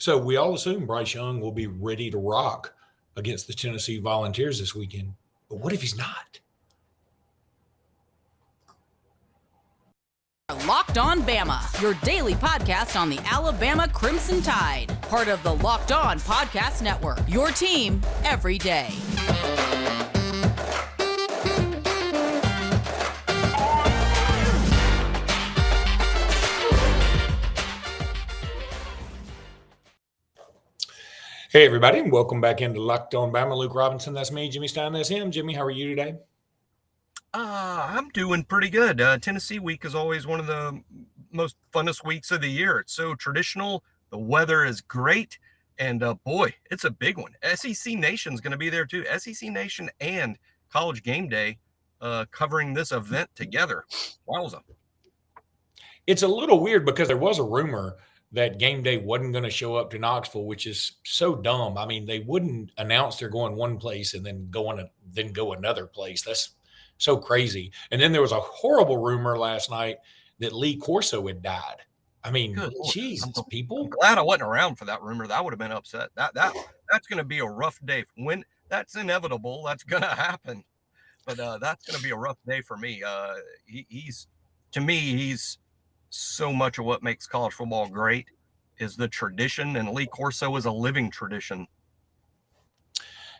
So we all assume Bryce Young will be ready to rock against the Tennessee Volunteers this weekend. But what if he's not? Locked On Bama, your daily podcast on the Alabama Crimson Tide. Part of the Locked On Podcast Network, your team every day. Hey, everybody, and welcome back into Locked On Bama. Luke Robinson, that's me. Jimmy Stein, that's him. Jimmy, how are you today? I'm doing pretty good. Tennessee week is always one of the most funnest weeks of the year. It's so traditional. The weather is great. And boy, it's a big one. SEC Nation's going to be there too. SEC Nation and College Game Day covering this event together. Wowza. It's a little weird because there was a rumor that Game Day wasn't going to show up to Knoxville, which is so dumb. I mean, they wouldn't announce they're going one place and then go another place. That's so crazy. And then there was a horrible rumor last night that Lee Corso had died. I mean, Jesus, people. I'm glad I wasn't around for that rumor. That would have been upset. That's going to be a rough day. When that's inevitable, that's going to happen. But that's going to be a rough day for me. He's so much of what makes college football great is the tradition, and Lee Corso is a living tradition.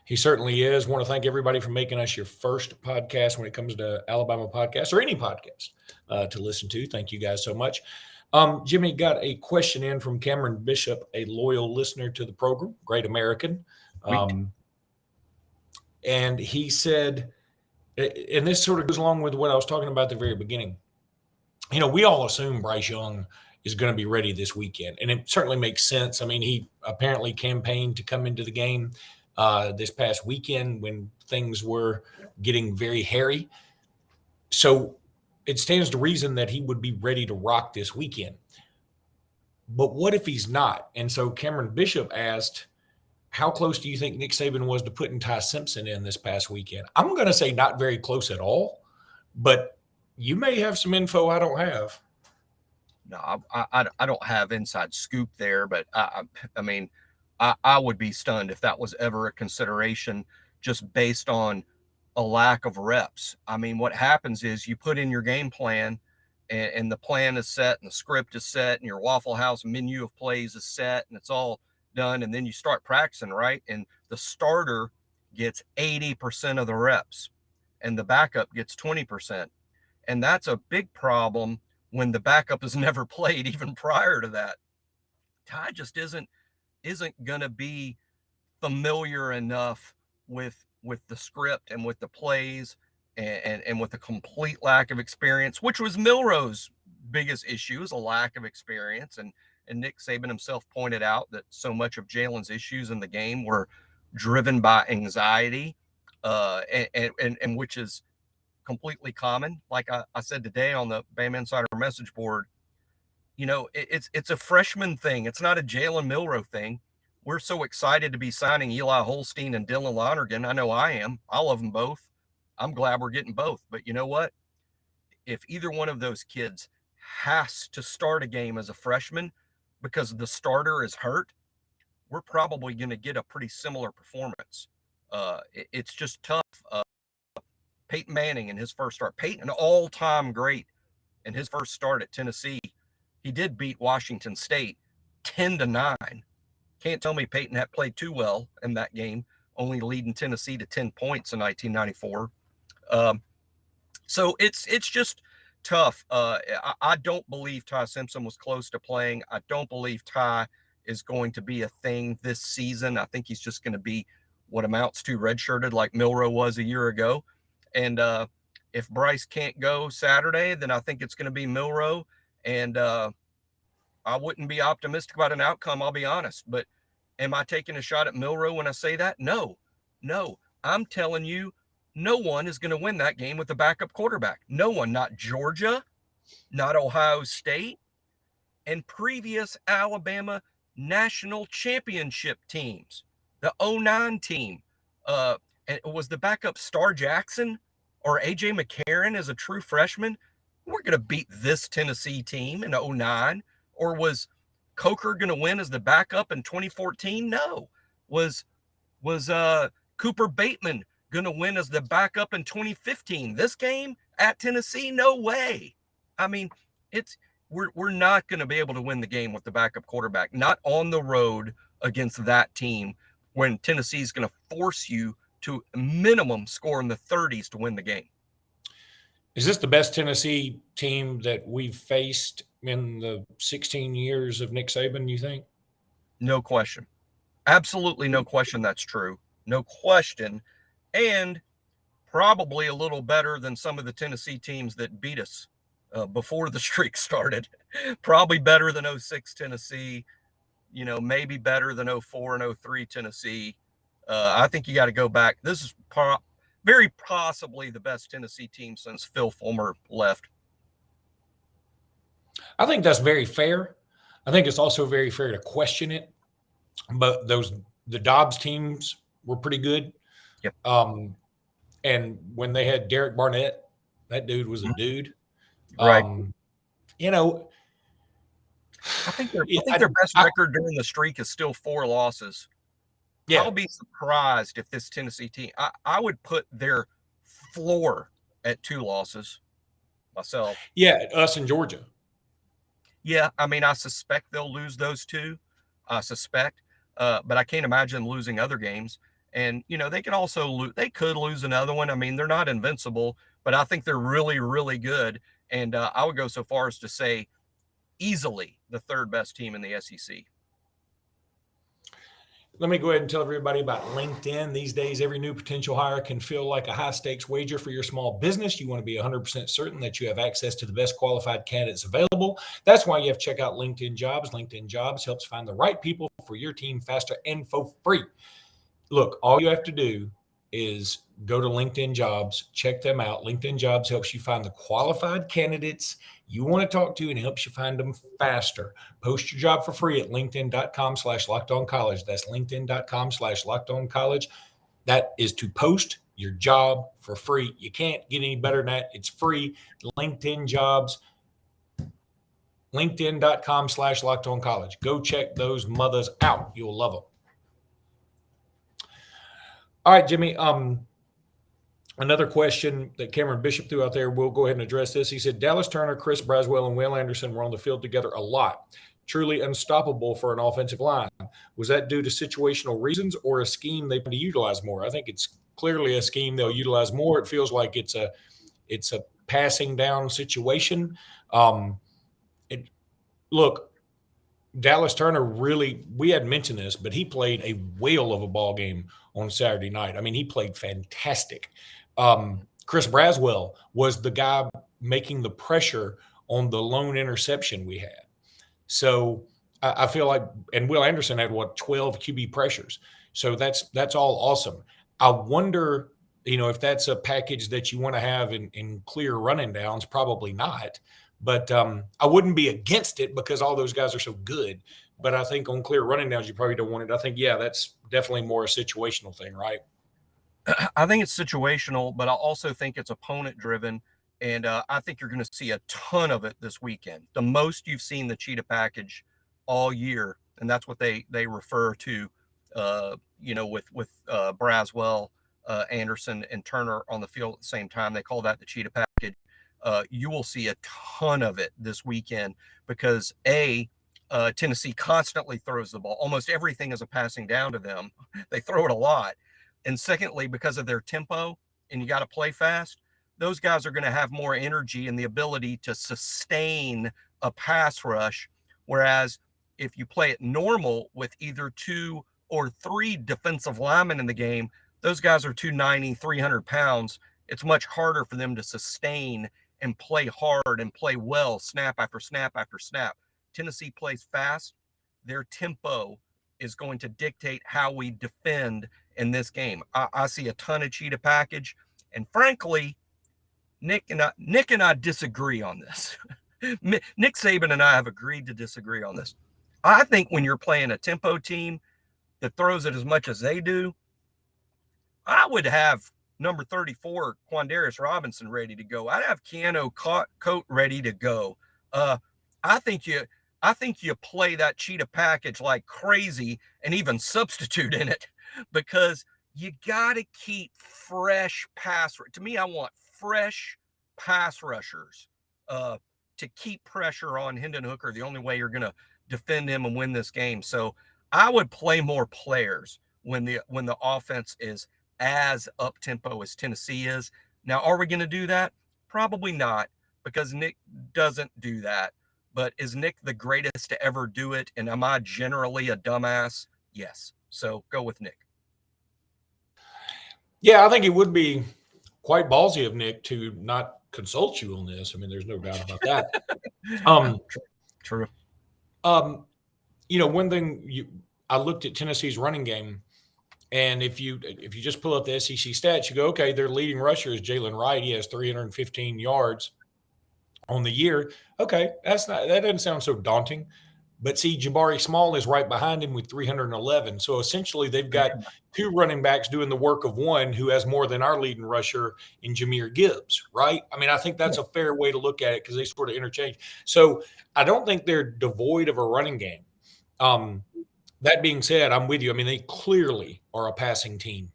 He certainly is. Want to thank everybody for making us your first podcast when it comes to Alabama podcasts or any podcast to listen to. Thank you guys so much. Jimmy got a question in from Cameron Bishop, a loyal listener to the program, great American. And he said, and this sort of goes along with what I was talking about at the very beginning. You know, we all assume Bryce Young is going to be ready this weekend, and it certainly makes sense. I mean, he apparently campaigned to come into the game this past weekend when things were getting very hairy. So it stands to reason that he would be ready to rock this weekend. But what if he's not? And so Cameron Bishop asked, how close do you think Nick Saban was to putting Ty Simpson in this past weekend? I'm going to say not very close at all, but you may have some info I don't have. No, I don't have inside scoop there, but I mean, I would be stunned if that was ever a consideration just based on a lack of reps. I mean, what happens is you put in your game plan and the plan is set and the script is set and your Waffle House menu of plays is set and it's all done. And then you start practicing, right? And the starter gets 80% of the reps and the backup gets 20%. And that's a big problem when the backup has never played even prior to that. Ty just isn't going to be familiar enough with the script and with the plays and with the complete lack of experience, which was Milroe's biggest issue, is a lack of experience. And Nick Saban himself pointed out that so much of Jalen's issues in the game were driven by anxiety, and which is completely common. Like I said today on the Bama Insider message board, you know, it's a freshman thing. It's not a Jalen Milroe thing. We're so excited to be signing Eli Holstein and Dylan Lonergan. I know I am. I love them both. I'm glad we're getting both. But you know what? If either one of those kids has to start a game as a freshman because the starter is hurt, we're probably going to get a pretty similar performance. It's just tough. Peyton Manning in his first start, Peyton, an all-time great in his first start at Tennessee. He did beat Washington State 10-9. Can't tell me Peyton had played too well in that game, only leading Tennessee to 10 points in 1994. So it's just tough. I don't believe Ty Simpson was close to playing. I don't believe Ty is going to be a thing this season. I think he's just going to be what amounts to redshirted like Milroe was a year ago. And if Bryce can't go Saturday, then I think it's going to be Milroe. And I wouldn't be optimistic about an outcome, I'll be honest. But am I taking a shot at Milroe when I say that? No. I'm telling you, no one is going to win that game with a backup quarterback. No one, not Georgia, not Ohio State, and previous Alabama national championship teams. The 09 team. And was the backup Star Jackson or A.J. McCarron as a true freshman? We're going to beat this Tennessee team in 09. Or was Coker going to win as the backup in 2014? No. Was Cooper Bateman going to win as the backup in 2015? This game at Tennessee? No way. I mean, we're not going to be able to win the game with the backup quarterback, not on the road against that team when Tennessee is going to force you to minimum score in the 30s to win the game. Is this the best Tennessee team that we've faced in the 16 years of Nick Saban, you think? No question. Absolutely no question that's true. No question. And probably a little better than some of the Tennessee teams that beat us before the streak started. Probably better than 06 Tennessee, maybe better than 04 and 03 Tennessee. I think you got to go back. This is very possibly the best Tennessee team since Phil Fulmer left. I think that's very fair. I think it's also very fair to question it. But the Dobbs teams were pretty good. Yep. And when they had Derek Barnett, that dude was a dude. Right. I think their best record during the streak is still 4 losses. Yeah. I'll be surprised if this Tennessee team, I would put their floor at 2 losses myself. Yeah, us in Georgia. Yeah, I mean, I suspect they'll lose those 2. I suspect. But I can't imagine losing other games. And, they can also they could lose another one. I mean, they're not invincible, but I think they're really, really good. And I would go so far as to say easily the 3rd best team in the SEC. Let me go ahead and tell everybody about LinkedIn. These days, every new potential hire can feel like a high-stakes wager for your small business. You want to be 100% certain that you have access to the best qualified candidates available. That's why you have to check out LinkedIn Jobs. LinkedIn Jobs helps find the right people for your team faster and for free. Look, all you have to do is go to LinkedIn Jobs, check them out. LinkedIn Jobs helps you find the qualified candidates you want to talk to and helps you find them faster. Post your job for free at linkedin.com/lockedoncollege. That's linkedin.com/lockedoncollege. That is to post your job for free. You can't get any better than that. It's free. LinkedIn Jobs, linkedin.com/lockedoncollege. Go check those mothers out. You'll love them. All right, Jimmy. Another question that Cameron Bishop threw out there, we'll go ahead and address this. He said, Dallas Turner, Chris Braswell, and Will Anderson were on the field together a lot. Truly unstoppable for an offensive line. Was that due to situational reasons or a scheme they plan to utilize more? I think it's clearly a scheme they'll utilize more. It feels like it's a passing down situation. Look, Dallas Turner really, we hadn't mentioned this, but he played a whale of a ball game on Saturday night. I mean, he played fantastic. Chris Braswell was the guy making the pressure on the lone interception we had. So I feel like, and Will Anderson had 12 QB pressures. So that's all awesome. I wonder, if that's a package that you want to have in clear running downs, probably not. But I wouldn't be against it because all those guys are so good. But I think on clear running downs, you probably don't want it. I think, that's definitely more a situational thing, right? I think it's situational, but I also think it's opponent driven. And I think you're going to see a ton of it this weekend. The most you've seen the Cheetah Package all year. And that's what they refer to, with Braswell, Anderson, and Turner on the field at the same time. They call that the Cheetah Package. You will see a ton of it this weekend because Tennessee constantly throws the ball. Almost everything is a passing down to them. They throw it a lot. And secondly, because of their tempo and you got to play fast, those guys are going to have more energy and the ability to sustain a pass rush. Whereas if you play it normal with either 2 or 3 defensive linemen in the game, those guys are 290, 300 pounds. It's much harder for them to sustain and play hard and play well, snap after snap after snap. Tennessee plays fast. Their tempo is going to dictate how we defend in this game. I see a ton of Cheetah Package. And frankly, Nick and I disagree on this. Nick Saban and I have agreed to disagree on this. I think when you're playing a tempo team that throws it as much as they do, I would have number 34, Quandarius Robinson, ready to go. I'd have Keanu Coat ready to go. I think I think you play that Cheetah Package like crazy and even substitute in it, because you got to keep fresh pass. To me, I want fresh pass rushers to keep pressure on Hendon Hooker. The only way you're going to defend him and win this game. So I would play more players when the offense is as up tempo as Tennessee is. Now, are we going to do that? Probably not, because Nick doesn't do that. But is Nick the greatest to ever do it? And am I generally a dumbass? Yes. So go with Nick. Yeah, I think it would be quite ballsy of Nick to not consult you on this. I mean, there's no doubt about that. True. One thing I looked at Tennessee's running game, and if you just pull up the SEC stats, you go, okay, their leading rusher is Jalen Wright. He has 315 yards on the year. Okay, that doesn't sound so daunting. But see, Jabari Small is right behind him with 311. So essentially, they've got two running backs doing the work of one who has more than our leading rusher in Jahmyr Gibbs, right? I mean, I think that's a fair way to look at it because they sort of interchange. So I don't think they're devoid of a running game. That being said, I'm with you. I mean, they clearly are a passing team.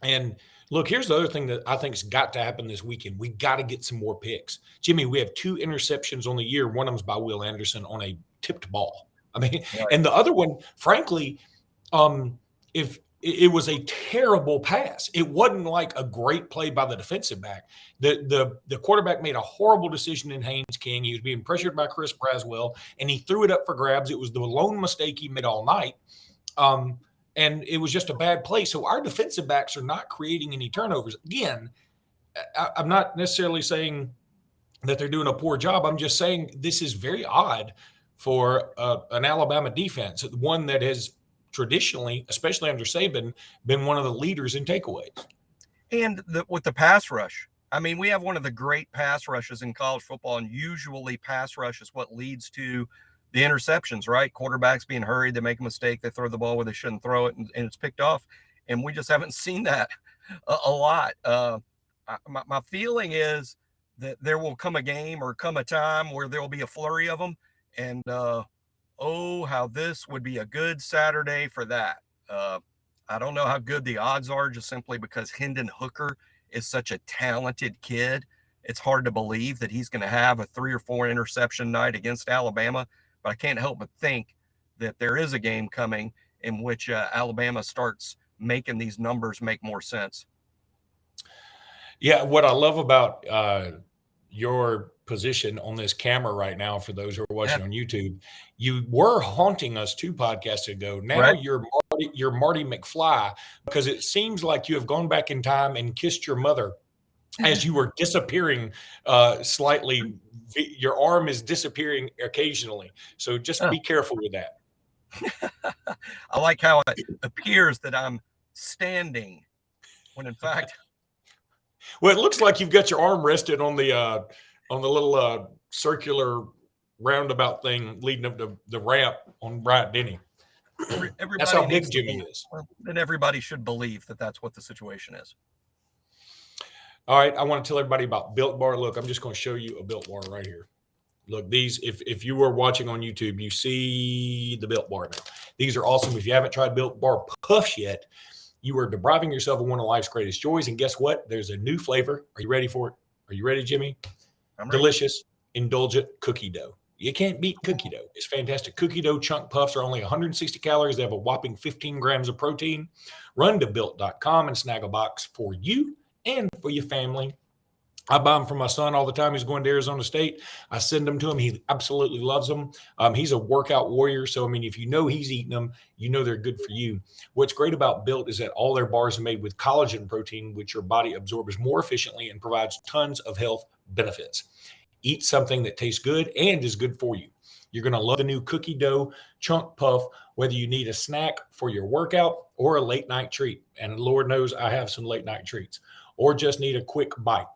And look, here's the other thing that I think's got to happen this weekend. We got to get some more picks. Jimmy, we have 2 interceptions on the year. One of them's by Will Anderson on a tipped ball. I mean, and the other one, frankly, if it was a terrible pass, it wasn't like a great play by the defensive back. The quarterback made a horrible decision in Haynes King. He was being pressured by Chris Braswell, and he threw it up for grabs. It was the lone mistake he made all night. And it was just a bad play. So our defensive backs are not creating any turnovers. Again, I'm not necessarily saying that they're doing a poor job. I'm just saying this is very odd for an Alabama defense, one that has traditionally, especially under Saban, been one of the leaders in takeaways. And with the pass rush, I mean, we have one of the great pass rushes in college football, and usually pass rush is what leads to the interceptions, right? Quarterbacks being hurried, they make a mistake, they throw the ball where they shouldn't throw it, and it's picked off. And we just haven't seen that a lot. My feeling is that there will come a game or come a time where there will be a flurry of them. And how this would be a good Saturday for that. I don't know how good the odds are, just simply because Hendon Hooker is such a talented kid. It's hard to believe that he's going to have a 3 or 4 interception night against Alabama. But I can't help but think that there is a game coming in which Alabama starts making these numbers make more sense. Yeah, what I love about your position on this camera right now, for those who are watching on YouTube, you were haunting us 2 podcasts ago. Now right. you're Marty McFly, because it seems like you have gone back in time and kissed your mother as you were disappearing slightly. Your arm is disappearing occasionally. So just be careful with that. I like how it appears that I'm standing when in fact. Well, it looks like you've got your arm rested on the little circular roundabout thing leading up to the ramp on Bryant Denny. That's how big Jimmy is. Then everybody should believe that that's what the situation is. All right, I want to tell everybody about Built Bar. Look, I'm just going to show you a Built Bar right here. Look, these, if you were watching on YouTube, you see the Built Bar now. These are awesome. If you haven't tried Built Bar Puffs yet, you are depriving yourself of one of life's greatest joys. And guess what? There's a new flavor. Are you ready for it? Are you ready, Jimmy? I'm ready. Delicious, indulgent cookie dough. You can't beat cookie dough. It's fantastic. Cookie dough chunk puffs are only 160 calories. They have a whopping 15 grams of protein. Run to Built.com and snag a box for you and for your family. I buy them for my son all the time. He's going to Arizona State. I send them to him. He absolutely loves them. He's a workout warrior. So, I mean, if you know he's eating them, you know they're good for you. What's great about Built is that all their bars are made with collagen protein, which your body absorbs more efficiently and provides tons of health benefits. Eat something that tastes good and is good for you. You're going to love the new cookie dough chunk puff, whether you need a snack for your workout or a late night treat. And Lord knows I have some late night treats, or just need a quick bite.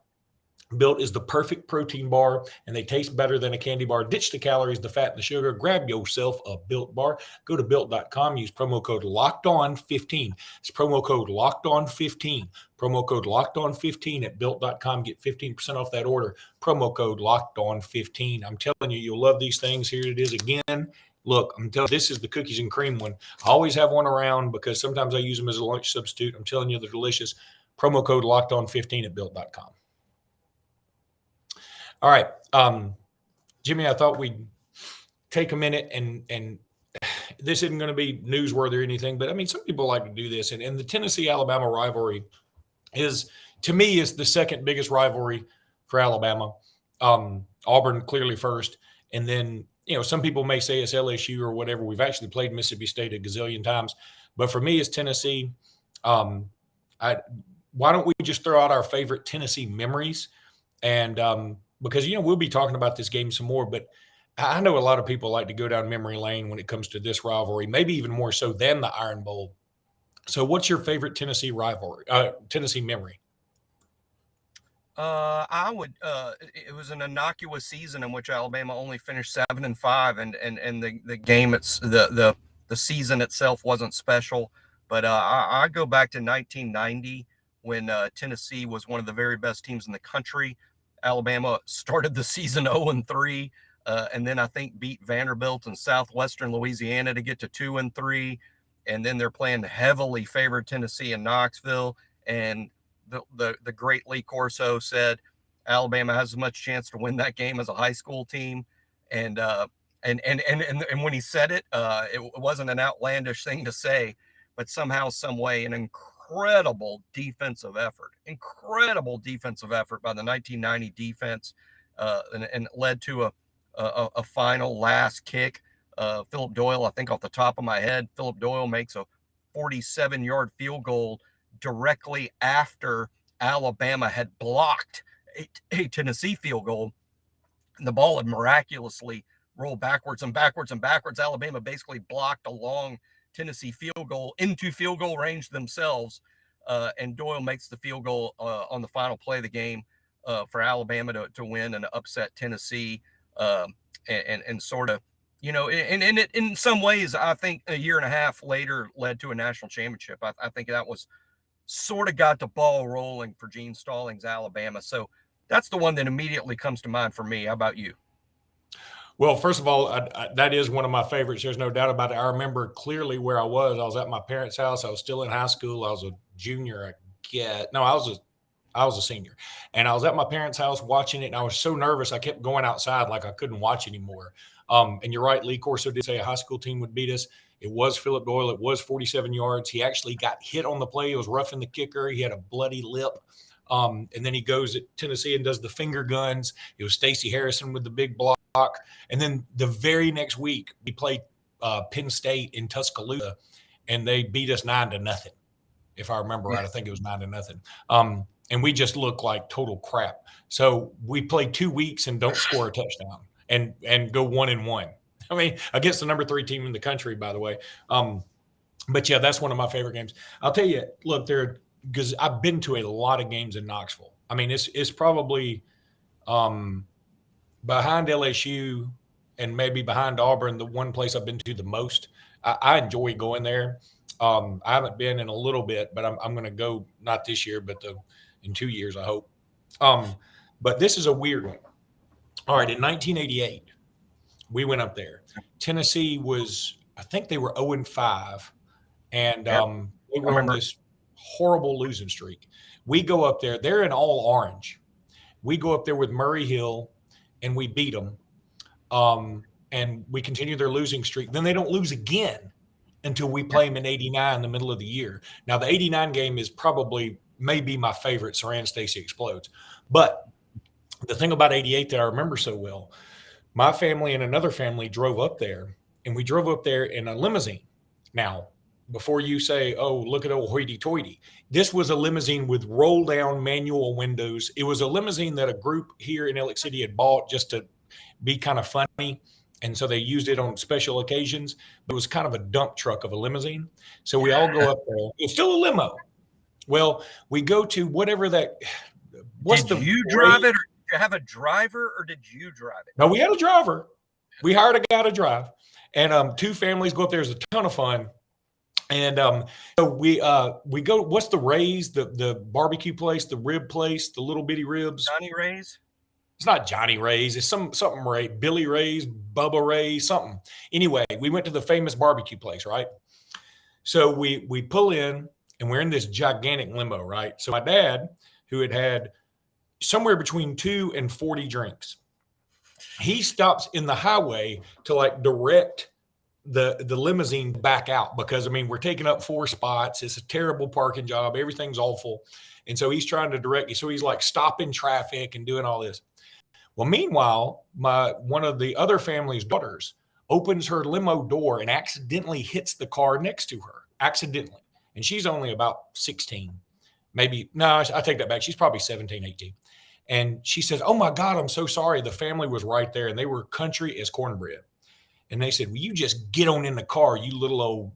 Built is the perfect protein bar, and they taste better than a candy bar. Ditch the calories, the fat, and the sugar. Grab yourself a Built bar. Go to Built.com. Use promo code LOCKEDON15. It's promo code LOCKEDON15. Promo code LOCKEDON15 at Built.com. Get 15% off that order. Promo code LOCKEDON15. I'm telling you, you'll love these things. Here it is again. Look, I'm telling you, this is the cookies and cream one. I always have one around because sometimes I use them as a lunch substitute. I'm telling you, they're delicious. Promo code LOCKEDON15 at Built.com. All right, Jimmy, I thought we'd take a minute and this isn't going to be newsworthy or anything, but I mean, some people like to do this. And the Tennessee-Alabama rivalry is, to me, is the second biggest rivalry for Alabama. Auburn clearly first. And then, some people may say it's LSU or whatever. We've actually played Mississippi State a gazillion times. But for me, it's Tennessee. Why don't we just throw out our favorite Tennessee memories? And because, we'll be talking about this game some more, but I know a lot of people like to go down memory lane when it comes to this rivalry, maybe even more so than the Iron Bowl. So what's your favorite Tennessee rivalry, Tennessee memory? It was an innocuous season in which Alabama only finished 7-5, and the game, the season itself wasn't special. But I go back to 1990 when Tennessee was one of the very best teams in the country. Alabama started the season 0-3, and then I think beat Vanderbilt and Southwestern Louisiana to get to 2-3, and then they're playing heavily favored Tennessee in Knoxville. And the great Lee Corso said Alabama has as much chance to win that game as a high school team. And when he said it, it wasn't an outlandish thing to say, but somehow, some way, an incredible defensive effort by the 1990 defense, and led to a final last kick. Philip Doyle, I think off the top of my head, Philip Doyle makes a 47-yard field goal directly after Alabama had blocked a Tennessee field goal. And the ball had miraculously rolled backwards and backwards and backwards. Alabama basically blocked a long Tennessee field goal into field goal range themselves. And Doyle makes the field goal on the final play of the game for Alabama to win and upset Tennessee. And sort of, and it, in some ways, I think a year and a half later led to a national championship. I think that was sort of got the ball rolling for Gene Stallings' Alabama. So that's the one that immediately comes to mind for me. How about you? Well, first of all, that is one of my favorites. There's no doubt about it. I remember clearly where I was. I was at my parents' house. I was still in high school. I was a junior, I guess. No, I was a senior. And I was at my parents' house watching it, and I was so nervous I kept going outside like I couldn't watch anymore. And you're right, Lee Corso did say a high school team would beat us. It was Philip Doyle. It was 47 yards. He actually got hit on the play. It was roughing the kicker. He had a bloody lip. And then he goes at Tennessee and does the finger guns. It was Stacey Harrison with the big block. And then the very next week, we played Penn State in Tuscaloosa, and they beat us 9-0. If I remember right, I think it was 9-0. And we just looked like total crap. So we played 2 weeks and don't score a touchdown and go 1-1. I mean, against the number 3 team in the country, by the way. But yeah, that's one of my favorite games. I'll tell you, look, because I've been to a lot of games in Knoxville. I mean, it's probably behind LSU and maybe behind Auburn, the one place I've been to the most. I enjoy going there. I haven't been in a little bit, but I'm going to go, not this year, but in 2 years, I hope. But this is a weird one. All right, in 1988, we went up there. Tennessee was, I think they were 0-5, and they were on this horrible losing streak. We go up there. They're in all orange. We go up there with Murray Hill, and we beat them. And we continue their losing streak. Then they don't lose again until we play them in 89 in the middle of the year. Now, the 89 game is maybe my favorite. Saran Stacey explodes. But the thing about 88 that I remember so well, my family and another family drove up there, and we drove up there in a limousine. Now, before you say, oh, look at old hoity-toity, this was a limousine with roll-down manual windows. It was a limousine that a group here in Ellick City had bought just to be kind of funny, and so they used it on special occasions. But it was kind of a dump truck of a limousine. So we all go up there. It's still a limo. Well, we go to whatever that Did you drive it, or did you have a driver, or did you drive it? No, we had a driver. We hired a guy to drive, and 2 families go up there. It was a ton of fun. And so we go. What's the Ray's, the barbecue place, the rib place, the little bitty ribs? Johnny Ray's? It's not Johnny Ray's. It's something Ray, Billy Ray's, Bubba Ray's, something. Anyway, we went to the famous barbecue place, right? So we pull in, and we're in this gigantic limo, right? So my dad, who had somewhere between 2 and 40 drinks, he stops in the highway to like direct the limousine back out, because I mean, we're taking up 4 spots. It's a terrible parking job. Everything's awful. And so he's trying to direct you. So he's like stopping traffic and doing all this. Well, meanwhile, one of the other family's daughters opens her limo door and accidentally hits the car next to her, accidentally. And she's only about 16, maybe. No, I take that back. She's probably 17, 18. And she says, "Oh my God, I'm so sorry." The family was right there, and they were country as cornbread. And they said, "Will you just get on in the car, you little old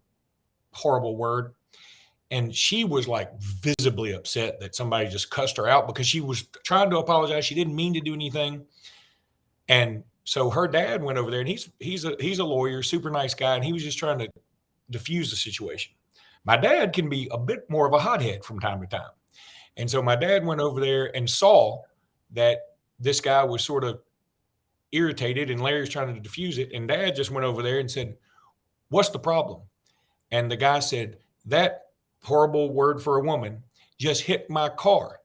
horrible word?" And she was like visibly upset that somebody just cussed her out, because she was trying to apologize. She didn't mean to do anything. And so her dad went over there, and he's a lawyer, super nice guy, and he was just trying to diffuse the situation. My dad can be a bit more of a hothead from time to time. And so my dad went over there and saw that this guy was sort of irritated, and Larry's trying to diffuse it. And Dad just went over there and said, "What's the problem?" And the guy said, "That horrible word for a woman just hit my car."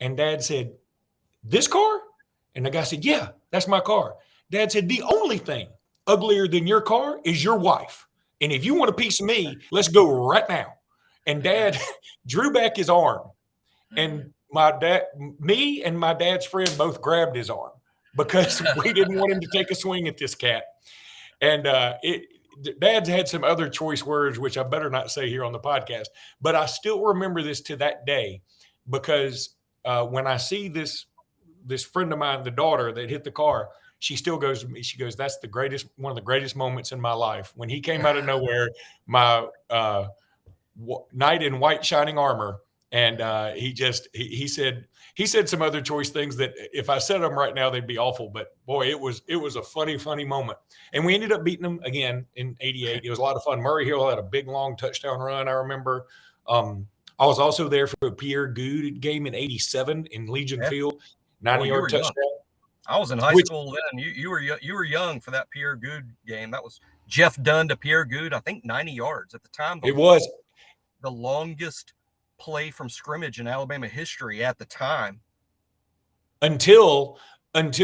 And Dad said, "This car?" And the guy said, "Yeah, that's my car." Dad said, "The only thing uglier than your car is your wife. And if you want a piece of me, let's go right now." And Dad drew back his arm. And me and my dad's friend both grabbed his arm, because we didn't want him to take a swing at this cat. And Dad's had some other choice words, which I better not say here on the podcast, but I still remember this to that day, because when I see this friend of mine, the daughter that hit the car, she still goes to me. She goes, "That's one of the greatest moments in my life. When he came out of nowhere, my knight in white shining armor." And he said some other choice things that if I said them right now, they'd be awful. But boy, it was a funny moment. And we ended up beating them again in '88. It was a lot of fun. Murray Hill had a big, long touchdown run, I remember. I was also there for a Pierre Good game in '87 in Legion Field, 90-yard touchdown. Young. I was in high school then. You were young for that Pierre Good game. That was Jeff Dunn to Pierre Good, I think 90 yards at the time. It was the longest play from scrimmage in Alabama history at the time. Until and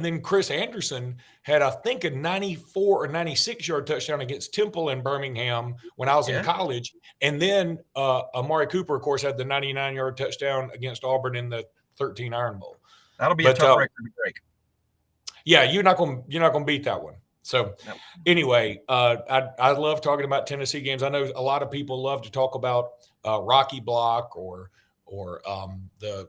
then Chris Anderson had, I think, a 94 or 96-yard touchdown against Temple in Birmingham when I was in college. And then Amari Cooper, of course, had the 99-yard touchdown against Auburn in the 13 Iron Bowl. That'll be a tough record to break. Yeah, you're not gonna beat that one. So anyway, I love talking about Tennessee games. I know a lot of people love to talk about Rocky Block or the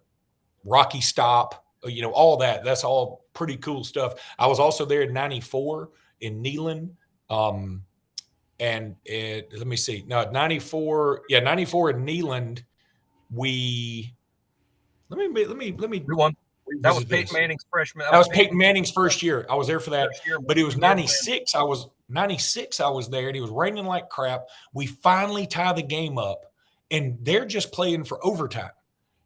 Rocky Stop, all that. That's all pretty cool stuff. I was also there in '94 in Neyland. And let me see. No, 94 in Neyland. Let me Who won? That was Peyton Manning's freshman. That was Peyton Manning's first year. I was there for that. But it was 96. I was there, and it was raining like crap. We finally tie the game up, and they're just playing for overtime.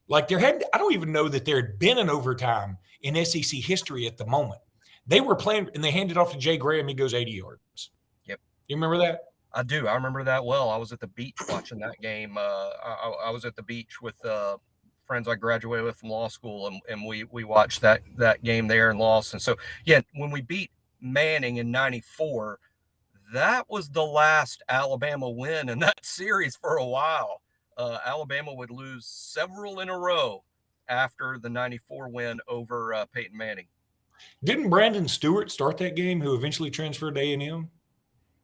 Like I don't even know that there had been an overtime in SEC history at the moment. They were playing, and they handed off to Jay Graham. He goes 80 yards. Yep. You remember that? I do. I remember that well. I was at the beach watching that game. I was at the beach with friends I graduated with from law school, and we watched that game there and lost. And so, when we beat Manning in '94, that was the last Alabama win in that series for a while. Alabama would lose several in a row after the '94 win over Peyton Manning. Didn't Brandon Stewart start that game, who eventually transferred to A&M?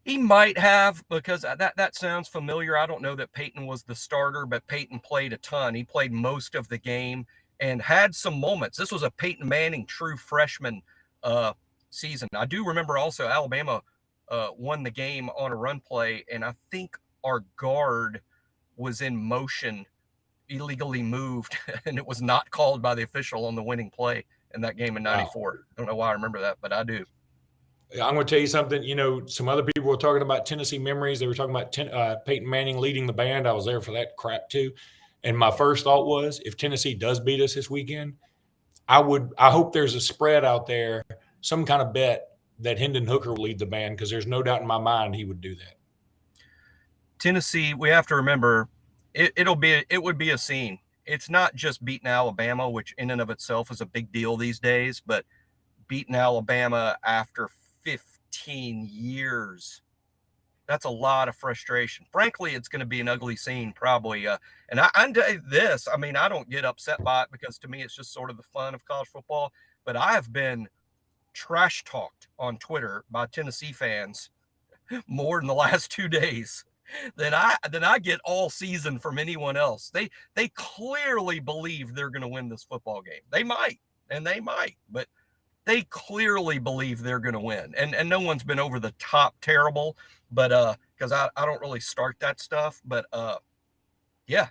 He might have, because that sounds familiar. I don't know that Peyton was the starter, but Peyton played a ton. He played most of the game and had some moments. This was a Peyton Manning true freshman season. I do remember also Alabama won the game on a run play, and I think our guard was in motion illegally moved and it was not called by the official on the winning play in that game in 94. Wow. I don't know why I remember that, but I do. I'm going to tell you something. Some other people were talking about Tennessee memories. They were talking about Peyton Manning leading the band. I was there for that crap too. And my first thought was, if Tennessee does beat us this weekend, I hope there's a spread out there, some kind of bet that Hendon Hooker will lead the band, because there's no doubt in my mind he would do that. Tennessee, we have to remember, it would be a scene. It's not just beating Alabama, which in and of itself is a big deal these days, but beating Alabama after 15 years. That's a lot of frustration. Frankly, it's going to be an ugly scene probably. And I don't get upset by it, because to me, it's just sort of the fun of college football. But I have been trash talked on Twitter by Tennessee fans more in the last 2 days than I get all season from anyone else. They clearly believe they're going to win this football game. They might, but they clearly believe they're going to win. And no one's been over the top terrible, but because I don't really start that stuff. But yeah,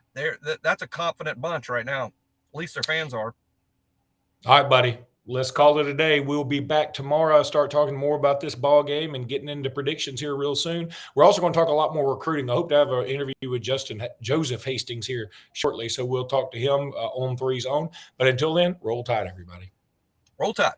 that's a confident bunch right now. At least their fans are. All right, buddy. Let's call it a day. We'll be back tomorrow, start talking more about this ball game and getting into predictions here real soon. We're also going to talk a lot more recruiting. I hope to have an interview with Joseph Hastings here shortly, so we'll talk to him on 3 Zone. But until then, roll tide, everybody. Roll tide.